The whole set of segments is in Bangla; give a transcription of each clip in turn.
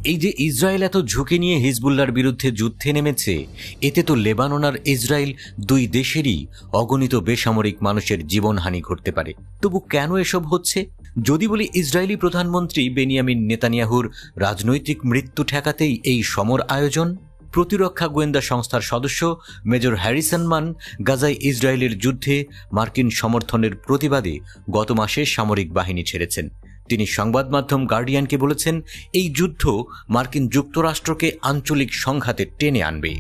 এই যে ইসরায়েল এত ঝুঁকি নিয়ে হিজবুল্লাহর বিরুদ্ধে যুদ্ধে নেমেছে, এতে তো লেবানন আর ইসরায়েল দুই দেশেরই অগণিত বেসামরিক মানুষের জীবনহানি ঘটতে পারে। তবু কেন এসব হচ্ছে? যদি বলি ইসরায়েলি প্রধানমন্ত্রী বেনিয়ামিন নেতানিয়াহুর রাজনৈতিক মৃত্যু ঠেকাতেই এই সমর আয়োজন। প্রতিরক্ষা গোয়েন্দা সংস্থার সদস্য মেজর হ্যারিসন মান গাজায় ইসরায়েলের যুদ্ধে মার্কিন সমর্থনের প্রতিবাদে গত মাসে সামরিক বাহিনী ছেড়েছেন। তিনি সংবাদ মাধ্যম গার্ডিয়ানকে বলেছেন, এই যুদ্ধ মার্কিন যুক্তরাষ্ট্রকে আঞ্চলিক সংঘাতে টেনে আনবে।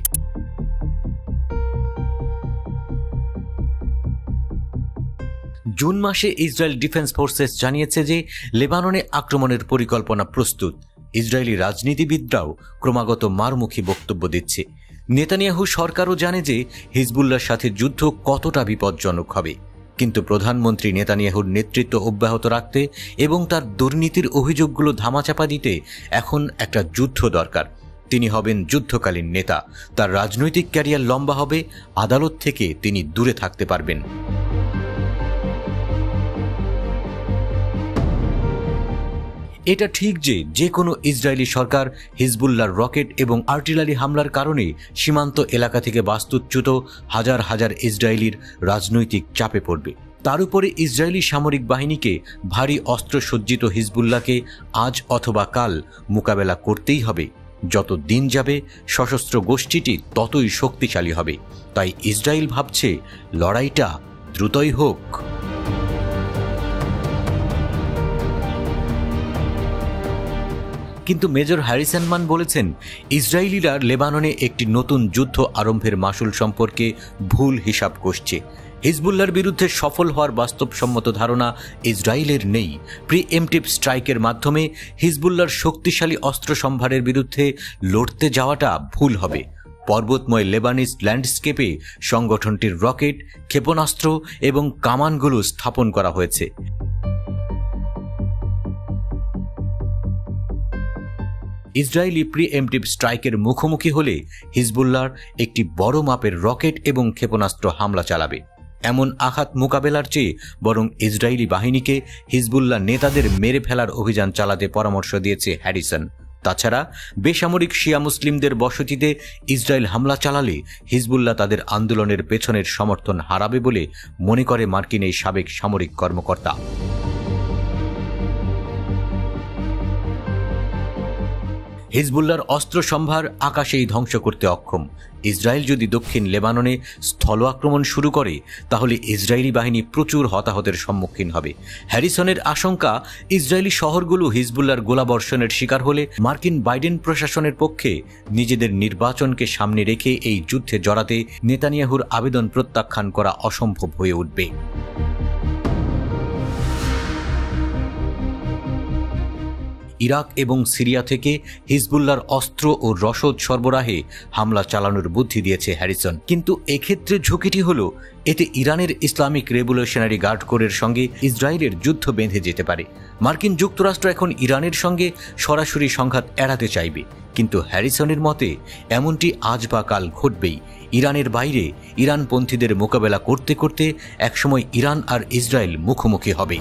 জুন মাসে ইসরায়েল ডিফেন্স ফোর্সেস জানিয়েছে যে লেবাননে আক্রমণের পরিকল্পনা প্রস্তুত। ইসরায়েলি রাজনীতিবিদরাও ক্রমাগত মারমুখী বক্তব্য দিচ্ছে। নেতানিয়াহু সরকারও জানে যে হিজবুল্লাহর সাথে যুদ্ধ কতটা বিপজ্জনক হবে, কিন্তু প্রধানমন্ত্রী নেতানিয়াহুর নেতৃত্ব অব্যাহত রাখতে এবং তার দুর্নীতির অভিযোগগুলো ধামাচাপা দিতে এখন একটা যুদ্ধ দরকার। তিনি হবেন যুদ্ধকালীন নেতা, তার রাজনৈতিক ক্যারিয়ার লম্বা হবে, আদালত থেকে তিনি দূরে থাকতে পারবেন। এটা ঠিক যে কোনো ইসরায়েলি সরকার হিজবুল্লাহর রকেট এবং আর্টিলারি হামলার কারণে সীমান্ত এলাকা থেকে বাস্তুচ্যুত হাজার হাজার ইসরায়েলির রাজনৈতিক চাপে পড়বে। তার উপরে ইসরায়েলি সামরিক বাহিনীকে ভারী অস্ত্রসজ্জিত হিজবুল্লাহকে আজ অথবা কাল মোকাবেলা করতেই হবে। যত দিন যাবে সশস্ত্র গোষ্ঠীটি ততই শক্তিশালী হবে। তাই ইসরায়েল ভাবছে লড়াইটা দ্রুতই হোক। কিন্তু মেজর হ্যারিসন মান বলেছেন, ইসরায়েলিরা লেবাননে একটি নতুন যুদ্ধ আরম্ভের মাসুল সম্পর্কে ভুল হিসাব কষছে। হিজবুল্লাহর বিরুদ্ধে সফল হওয়ার বাস্তবসম্মত ধারণা ইসরায়েলের নেই। প্রিএমপ্টিভ স্ট্রাইকের মাধ্যমে হিজবুল্লাহর শক্তিশালী অস্ত্র সম্ভারের বিরুদ্ধে লড়তে যাওয়াটা ভুল হবে। পর্বতময় লেবানিজ ল্যান্ডস্কেপে সংগঠনটির রকেট, ক্ষেপণাস্ত্র এবং কামানগুলো স্থাপন করা হয়েছে। ইসরায়েলি প্রিএমপ্টিভ স্ট্রাইকের মুখোমুখি হলে হিজবুল্লাহর একটি বড় মাপের রকেট এবং ক্ষেপণাস্ত্র হামলা চালাবে। এমন আঘাত মোকাবেলার চেয়ে বরং ইসরায়েলি বাহিনীকে হিজবুল্লাহ নেতাদের মেরে ফেলার অভিযান চালাতে পরামর্শ দিয়েছে হ্যারিসন। তাছাড়া বেসামরিক শিয়া মুসলিমদের বসতিতে ইসরায়েল হামলা চালালে হিজবুল্লাহ তাদের আন্দোলনের পেছনের সমর্থন হারাবে বলে মনে করে মার্কিন এই সাবেক সামরিক কর্মকর্তা। হিজবুল্লাহর অস্ত্র সম্ভার আকাশেই ধ্বংস করতে অক্ষম। ইসরায়েল যদি দক্ষিণ লেবাননে স্থল আক্রমণ শুরু করে, তাহলে ইসরায়েলি বাহিনী প্রচুর হতাহতের সম্মুখীন হবে। হ্যারিসনের আশঙ্কা, ইসরায়েলি শহরগুলো হিজবুল্লাহর গোলাবর্ষণের শিকার হলে মার্কিন বাইডেন প্রশাসনের পক্ষে নিজেদের নির্বাচনকে সামনে রেখে এই যুদ্ধে জড়াতে নেতানিয়াহুর আবেদন প্রত্যাখ্যান করা অসম্ভব হয়ে উঠবে। ইরাক এবং সিরিয়া থেকে হিজবুল্লাহর অস্ত্র ও রসদ সরবরাহে হামলা চালানোর বুদ্ধি দিয়েছে হ্যারিসন। কিন্তু এক্ষেত্রে ঝুঁকিটি হল, এতে ইরানের ইসলামিক রেভলিউশনারি গার্ড কোরের সঙ্গে ইসরায়েলের যুদ্ধ বেঁধে যেতে পারে। মার্কিন যুক্তরাষ্ট্র এখন ইরানের সঙ্গে সরাসরি সংঘাত এড়াতে চাইবে, কিন্তু হ্যারিসনের মতে এমনটি আজ বা কাল ঘটবেই। ইরানের বাইরে ইরানপন্থীদের মোকাবেলা করতে করতে একসময় ইরান আর ইসরায়েল মুখোমুখি হবে।